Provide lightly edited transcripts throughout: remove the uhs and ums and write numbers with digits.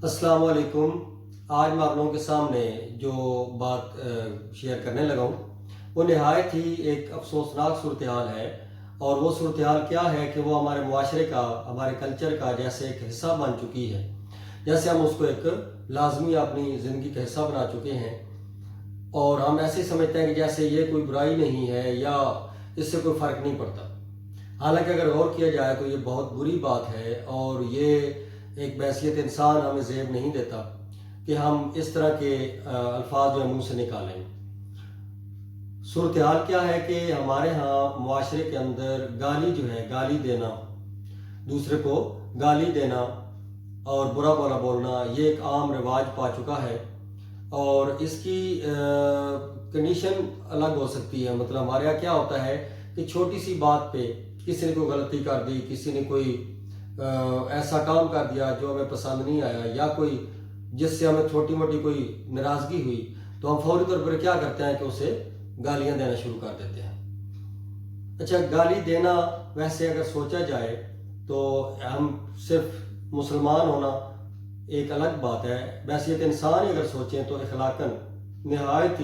السلام علیکم۔ آج میں آپ لوگوں کے سامنے جو بات شیئر کرنے لگا ہوں وہ نہایت ہی ایک افسوسناک صورتحال ہے، اور وہ صورتحال کیا ہے کہ وہ ہمارے معاشرے کا، ہمارے کلچر کا جیسے ایک حصہ بن چکی ہے، جیسے ہم اس کو ایک لازمی اپنی زندگی کا حصہ بنا چکے ہیں، اور ہم ایسے سمجھتے ہیں کہ جیسے یہ کوئی برائی نہیں ہے یا اس سے کوئی فرق نہیں پڑتا۔ حالانکہ اگر غور کیا جائے تو یہ بہت بری بات ہے، اور یہ ایک بحیثیت انسان ہمیں زیب نہیں دیتا کہ ہم اس طرح کے الفاظ جو منہ سے نکالیں۔ صورتحال کیا ہے کہ ہمارے ہاں معاشرے کے اندر گالی جو ہے، گالی دینا، دوسرے کو گالی دینا اور برا بھلا بولنا، یہ ایک عام رواج پا چکا ہے، اور اس کی کنڈیشن الگ ہو سکتی ہے۔ مطلب ہمارے یہاں کیا ہوتا ہے کہ چھوٹی سی بات پہ کسی نے کوئی غلطی کر دی، کسی نے کوئی ایسا کام کر دیا جو ہمیں پسند نہیں آیا، یا کوئی جس سے ہمیں چھوٹی موٹی کوئی ناراضگی ہوئی، تو ہم فوری طور پر کیا کرتے ہیں کہ اسے گالیاں دینا شروع کر دیتے ہیں۔ اچھا، گالی دینا ویسے اگر سوچا جائے تو ہم صرف مسلمان ہونا ایک الگ بات ہے، بحیثیت انسان ہی اگر سوچیں تو اخلاقاً نہایت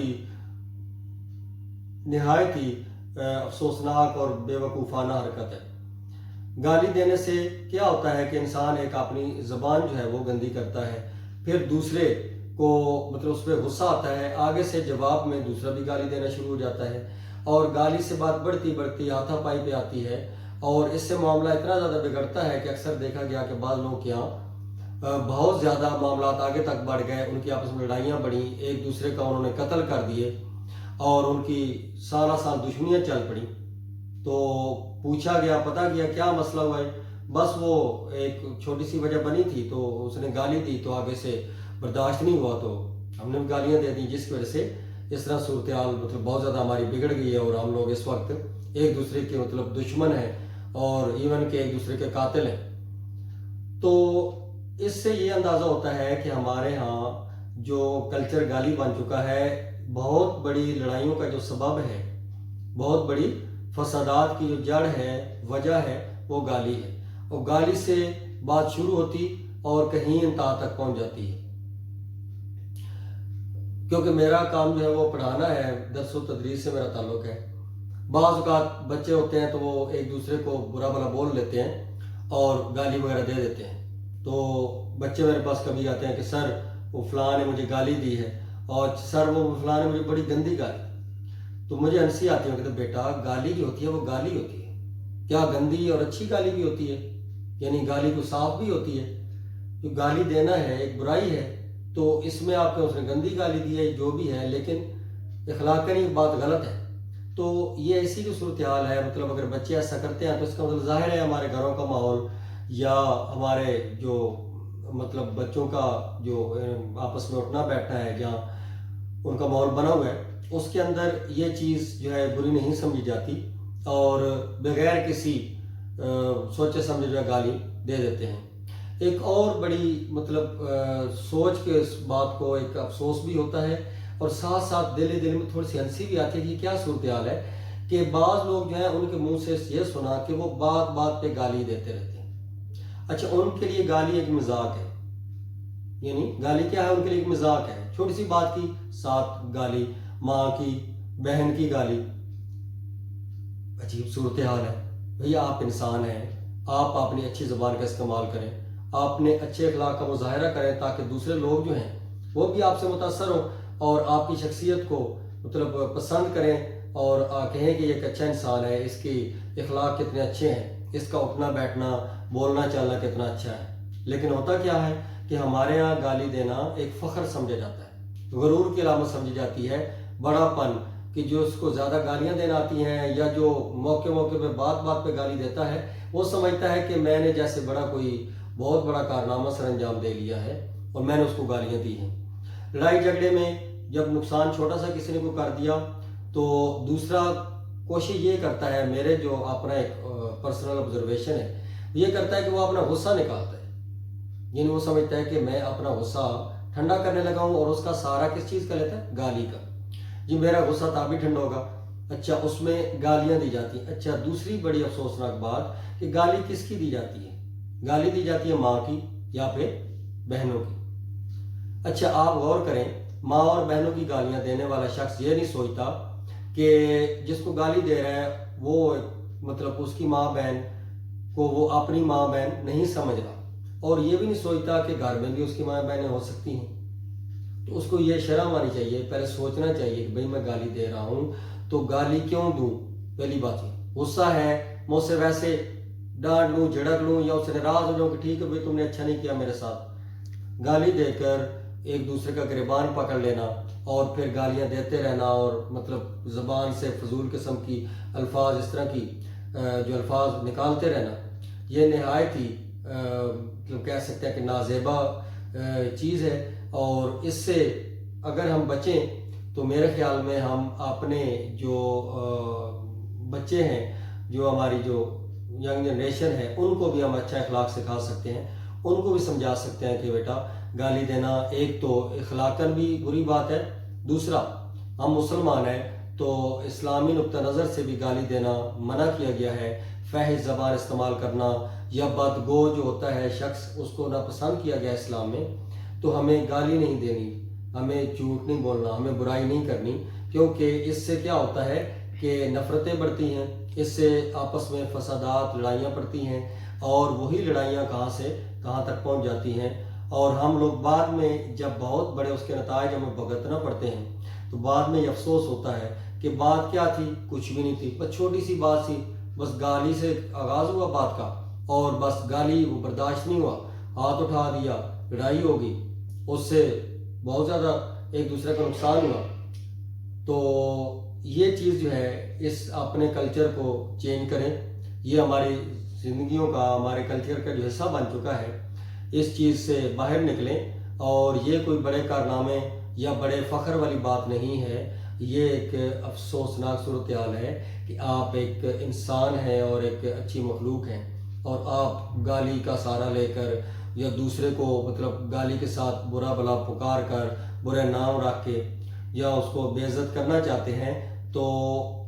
ہی افسوسناک اور بے وقوفانہ حرکت ہے۔ گالی دینے سے کیا ہوتا ہے کہ انسان ایک اپنی زبان جو ہے وہ گندی کرتا ہے، پھر دوسرے کو مطلب اس پہ غصہ آتا ہے، آگے سے جواب میں دوسرا بھی گالی دینا شروع ہو جاتا ہے، اور گالی سے بات بڑھتی ہاتھا پائی پہ آتی ہے، اور اس سے معاملہ اتنا زیادہ بگڑتا ہے کہ اکثر دیکھا گیا کہ بعض لوگوں کے یہاں بہت زیادہ معاملات آگے تک بڑھ گئے، ان کی آپس میں لڑائیاں بڑھیں، ایک دوسرے کا انہوں نے قتل کر دیے، اور ان کی سالہ سال دشمنیاں چل پڑیں۔ تو پوچھا گیا، پتا گیا کیا مسئلہ ہوا ہے، بس وہ ایک چھوٹی سی وجہ بنی تھی، تو اس نے گالی دی، تو آگے سے برداشت نہیں ہوا تو ہم نے بھی گالیاں دے دیں، جس کی وجہ سے اس طرح صورتحال مطلب بہت زیادہ ہماری بگڑ گئی ہے، اور ہم لوگ اس وقت ایک دوسرے کے مطلب دشمن ہیں، اور ایون کہ ایک دوسرے کے قاتل ہیں۔ تو اس سے یہ اندازہ ہوتا ہے کہ ہمارے ہاں جو کلچر گالی بن چکا ہے، بہت بڑی لڑائیوں کا جو سبب ہے، بہت بڑی فسادات کی جو جڑ ہے، وجہ ہے، وہ گالی ہے، اور گالی سے بات شروع ہوتی اور کہیں انتہا تک پہنچ جاتی ہے۔ کیونکہ میرا کام جو ہے وہ پڑھانا ہے، درس و تدریس سے میرا تعلق ہے، بعض اوقات بچے ہوتے ہیں تو وہ ایک دوسرے کو برا بھلا بول لیتے ہیں اور گالی وغیرہ دے دیتے ہیں، تو بچے میرے پاس کبھی آتے ہیں کہ سر وہ فلاں نے مجھے گالی دی ہے، اور سر وہ فلاں نے مجھے بڑی گندی گالی، تو مجھے ہنسی آتی ہے کہ بیٹا گالی جو ہوتی ہے وہ گالی ہوتی ہے، کیا گندی اور اچھی گالی بھی ہوتی ہے؟ یعنی گالی کو صاف بھی ہوتی ہے؟ جو گالی دینا ہے ایک برائی ہے، تو اس میں آپ کو اس نے گندی گالی دی ہے جو بھی ہے، لیکن اخلاقاً یہ بات غلط ہے۔ تو یہ ایسی کی صورتحال ہے، مطلب اگر بچے ایسا کرتے ہیں تو اس کا مطلب ظاہر ہے ہمارے گھروں کا ماحول، یا ہمارے جو مطلب بچوں کا جو آپس میں اٹھنا بیٹھنا ہے، جہاں ان کا ماحول بنا ہوا ہے، اس کے اندر یہ چیز جو ہے بری نہیں سمجھی جاتی، اور بغیر کسی سوچے سمجھے جو ہے گالی دے دیتے ہیں۔ ایک اور بڑی مطلب سوچ کے اس بات کو ایک افسوس بھی ہوتا ہے، اور ساتھ ساتھ دل میں تھوڑی سی ہنسی بھی آتی ہے کہ یہ کیا صورتحال ہے کہ بعض لوگ جو ہیں ان کے منہ سے یہ سنا کہ وہ بات بات پہ گالی دیتے رہتے ہیں۔ اچھا، ان کے لیے گالی ایک مذاق ہے، یعنی گالی کیا ہے؟ ان کے لیے ایک مذاق ہے، چھوٹی سی بات کی ساتھ گالی، ماں کی، بہن کی گالی۔ عجیب صورتحال ہے بھئی، آپ انسان ہیں، آپ اپنی اچھی زبان کا استعمال کریں، آپ اپنے اچھے اخلاق کا مظاہرہ کریں، تاکہ دوسرے لوگ جو ہیں وہ بھی آپ سے متاثر ہوں اور آپ کی شخصیت کو مطلب پسند کریں، اور کہیں کہ یہ ایک اچھا انسان ہے، اس کی اخلاق کتنے اچھے ہیں، اس کا اٹھنا بیٹھنا، بولنا چالنا کتنا اچھا ہے۔ لیکن ہوتا کیا ہے کہ ہمارے ہاں گالی دینا ایک فخر سمجھا جاتا ہے، غرور کی علامت سمجھی جاتی ہے، بڑا پن، کہ جو اس کو زیادہ گالیاں دینا آتی ہیں، یا جو موقع پہ بات بات پہ گالی دیتا ہے، وہ سمجھتا ہے کہ میں نے جیسے کوئی بہت بڑا کارنامہ سر انجام دے لیا ہے اور میں نے اس کو گالیاں دی ہیں۔ لڑائی جھگڑے میں جب نقصان چھوٹا سا کسی نے کو کر دیا تو دوسرا کوشش یہ کرتا ہے، میرے جو اپنا ایک پرسنل آبزرویشن ہے، یہ کرتا ہے کہ وہ اپنا غصہ نکالتا ہے، یعنی وہ سمجھتا ہے کہ میں اپنا غصہ ٹھنڈا کرنے لگا ہوں، اور اس کا سہارا کس چیز کا لیتا ہے؟ گالی کا۔ جی میرا غصہ تبھی ٹھنڈا ہوگا، اچھا اس میں گالیاں دی جاتی ہیں۔ اچھا، دوسری بڑی افسوسناک بات کہ گالی کس کی دی جاتی ہے؟ گالی دی جاتی ہے ماں کی یا پھر بہنوں کی۔ اچھا آپ غور کریں، ماں اور بہنوں کی گالیاں دینے والا شخص یہ نہیں سوچتا کہ جس کو گالی دے رہا ہے وہ مطلب اس کی ماں بہن کو وہ اپنی ماں بہن نہیں سمجھ رہا، اور یہ بھی نہیں سوچتا کہ گھر میں بھی اس کی ماں بہنیں ہو سکتی ہیں۔ تو اس کو یہ شرم آنی چاہیے، پہلے سوچنا چاہیے کہ بھئی میں گالی دے رہا ہوں تو گالی کیوں دوں؟ پہلی بات یہ غصہ ہے، میں اسے ویسے ڈانٹ لوں، جھڑک لوں، یا اسے ناراض ہو جاؤں کہ ٹھیک ہے بھئی تم نے اچھا نہیں کیا میرے ساتھ۔ گالی دے کر ایک دوسرے کا گریبان پکڑ لینا اور پھر گالیاں دیتے رہنا، اور مطلب زبان سے فضول قسم کی الفاظ، اس طرح کی جو الفاظ نکالتے رہنا، یہ نہایت ہی کہہ سکتے ہیں کہ نازیبا چیز ہے۔ اور اس سے اگر ہم بچیں تو میرے خیال میں ہم اپنے جو بچے ہیں، جو ہماری جو ینگ جنریشن ہے، ان کو بھی ہم اچھا اخلاق سکھا سکتے ہیں، ان کو بھی سمجھا سکتے ہیں کہ بیٹا گالی دینا ایک تو اخلاقاً بھی بری بات ہے، دوسرا ہم مسلمان ہیں تو اسلامی نقطہ نظر سے بھی گالی دینا منع کیا گیا ہے۔ فحش زبان استعمال کرنا یا بدگو جو ہوتا ہے شخص، اس کو ناپسند کیا گیا اسلام میں، تو ہمیں گالی نہیں دینی، ہمیں جھوٹ نہیں بولنا، ہمیں برائی نہیں کرنی، کیونکہ اس سے کیا ہوتا ہے کہ نفرتیں بڑھتی ہیں، اس سے آپس میں فسادات، لڑائیاں پڑتی ہیں، اور وہی لڑائیاں کہاں سے کہاں تک پہنچ جاتی ہیں، اور ہم لوگ بعد میں جب بہت بڑے اس کے نتائج ہمیں بھگتنا پڑتے ہیں تو بعد میں یہ افسوس ہوتا ہے کہ بات کیا تھی، کچھ بھی نہیں تھی، بس چھوٹی سی بات تھی، بس گالی سے آغاز ہوا بات کا، اور بس گالی وہ برداشت نہیں ہوا، ہاتھ اٹھا دیا، لڑائی ہوگی، اس سے بہت زیادہ ایک دوسرے کا نقصان ہوا۔ تو یہ چیز جو ہے اس اپنے کلچر کو چینج کریں، یہ ہماری زندگیوں کا، ہمارے کلچر کا جو حصہ بن چکا ہے، اس چیز سے باہر نکلیں، اور یہ کوئی بڑے کارنامے یا بڑے فخر والی بات نہیں ہے، یہ ایک افسوسناک صورتحال ہے کہ آپ ایک انسان ہیں اور ایک اچھی مخلوق ہیں، اور آپ گالی کا سہارا لے کر یا دوسرے کو مطلب گالی کے ساتھ برا بلا پکار کر، برے نام رکھ کے یا اس کو بے عزت کرنا چاہتے ہیں، تو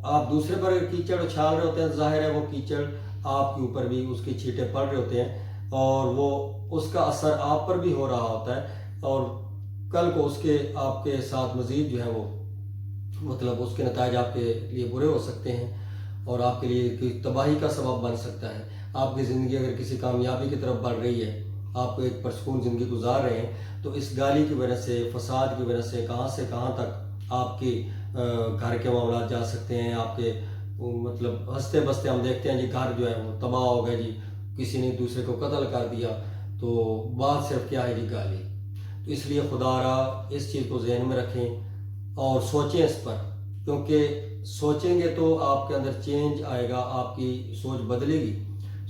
آپ دوسرے پر کیچڑ اچھال رہے ہوتے ہیں، ظاہر ہے وہ کیچڑ آپ کے اوپر بھی اس کی چھینٹیں پڑ رہے ہوتے ہیں، اور وہ اس کا اثر آپ پر بھی ہو رہا ہوتا ہے، اور کل کو اس کے آپ کے ساتھ مزید جو ہے وہ مطلب اس کے نتائج آپ کے لیے برے ہو سکتے ہیں، اور آپ کے لیے کوئی تباہی کا سبب بن سکتا ہے۔ آپ کی زندگی اگر کسی کامیابی کی طرف بڑھ رہی ہے، آپ کو ایک پرسکون زندگی گزار رہے ہیں، تو اس گالی کی وجہ سے، فساد کی وجہ سے کہاں تک آپ کی گھر کے معاملات جا سکتے ہیں، آپ کے مطلب ہنستے بستے ہم دیکھتے ہیں جی گھر جو ہے وہ تباہ ہو گیا جی، کسی نے دوسرے کو قتل کر دیا، تو بات صرف کیا ہے جی گالی۔ تو اس لیے خدا را اس چیز کو ذہن میں رکھیں اور سوچیں اس پر، کیونکہ سوچیں گے تو آپ کے اندر چینج آئے گا، آپ کی سوچ بدلے گی۔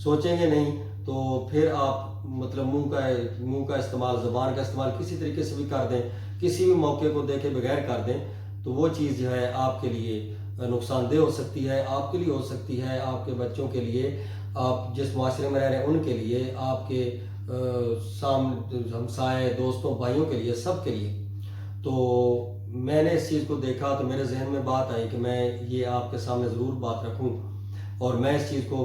سوچیں گے نہیں تو پھر آپ مطلب منہ کا استعمال، زبان کا استعمال کسی طریقے سے بھی کر دیں، کسی بھی موقع کو دیکھے بغیر کر دیں، تو وہ چیز جو ہے آپ کے لیے نقصان دہ ہو سکتی ہے، آپ کے لیے ہو سکتی ہے، آپ کے بچوں کے لیے، آپ جس معاشرے میں رہ رہے ہیں ان کے لیے، آپ کے ہمسائے، دوستوں، بھائیوں کے لیے، سب کے لیے۔ تو میں نے اس چیز کو دیکھا تو میرے ذہن میں بات آئی کہ میں یہ آپ کے سامنے ضرور بات رکھوں، اور میں اس چیز کو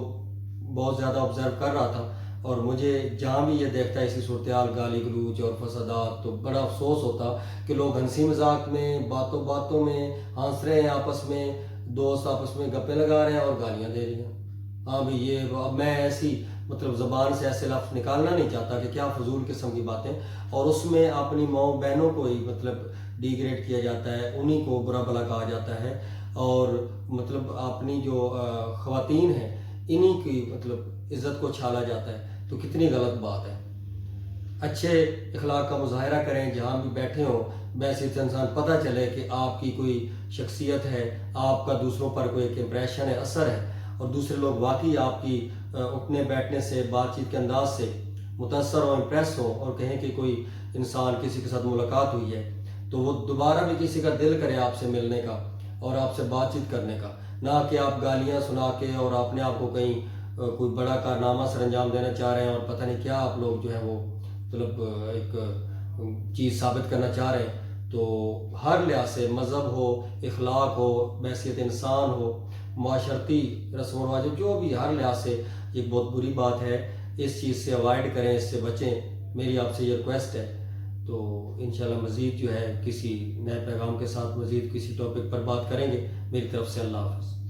بہت زیادہ آبزرو کر رہا تھا، اور مجھے جہاں بھی یہ دیکھتا ہے اسی صورتحال، گالی گلوچ اور فسادات، تو بڑا افسوس ہوتا کہ لوگ ہنسی مذاق میں، باتوں میں ہنس رہے ہیں، آپس میں دوست آپس میں گپیں لگا رہے ہیں اور گالیاں دے رہے ہیں۔ ہاں بھی یہ میں ایسی مطلب زبان سے ایسے لفظ نکالنا نہیں چاہتا کہ کیا فضول قسم کی باتیں، اور اس میں اپنی ماں بہنوں کو ہی مطلب ڈیگریڈ کیا جاتا ہے، انہی کو برا بھلا کہا جاتا ہے، اور مطلب اپنی جو خواتین ہیں انہی کی مطلب عزت کو چھالا جاتا ہے، تو کتنی غلط بات ہے۔ اچھے اخلاق کا مظاہرہ کریں جہاں بھی بیٹھے ہوں، بحیثیت انسان پتہ چلے کہ آپ کی کوئی شخصیت ہے، آپ کا دوسروں پر کوئی ایک امپریشن ہے، اثر ہے، اور دوسرے لوگ واقعی آپ کی اٹھنے بیٹھنے سے، بات چیت کے انداز سے متاثر ہوں، امپریس ہوں، اور کہیں کہ کوئی انسان کسی کے ساتھ ملاقات ہوئی ہے تو وہ دوبارہ بھی کسی کا دل کرے آپ سے ملنے کا اور آپ سے بات چیت کرنے کا، نہ کہ آپ گالیاں سنا کے اور اپنے آپ کو کہیں کوئی بڑا کارنامہ سر انجام دینا چاہ رہے ہیں، اور پتہ نہیں کیا آپ لوگ جو ہے وہ مطلب ایک چیز ثابت کرنا چاہ رہے ہیں۔ تو ہر لحاظ سے، مذہب ہو، اخلاق ہو، بحیثیت انسان ہو، معاشرتی رسم و رواج، جو بھی ہر لحاظ سے یہ بہت بری بات ہے، اس چیز سے اوائڈ کریں، اس سے بچیں، میری آپ سے یہ ریکویسٹ ہے۔ تو انشاءاللہ مزید جو ہے کسی نئے پیغام کے ساتھ مزید کسی ٹاپک پر بات کریں گے. میری طرف سے اللہ حافظ.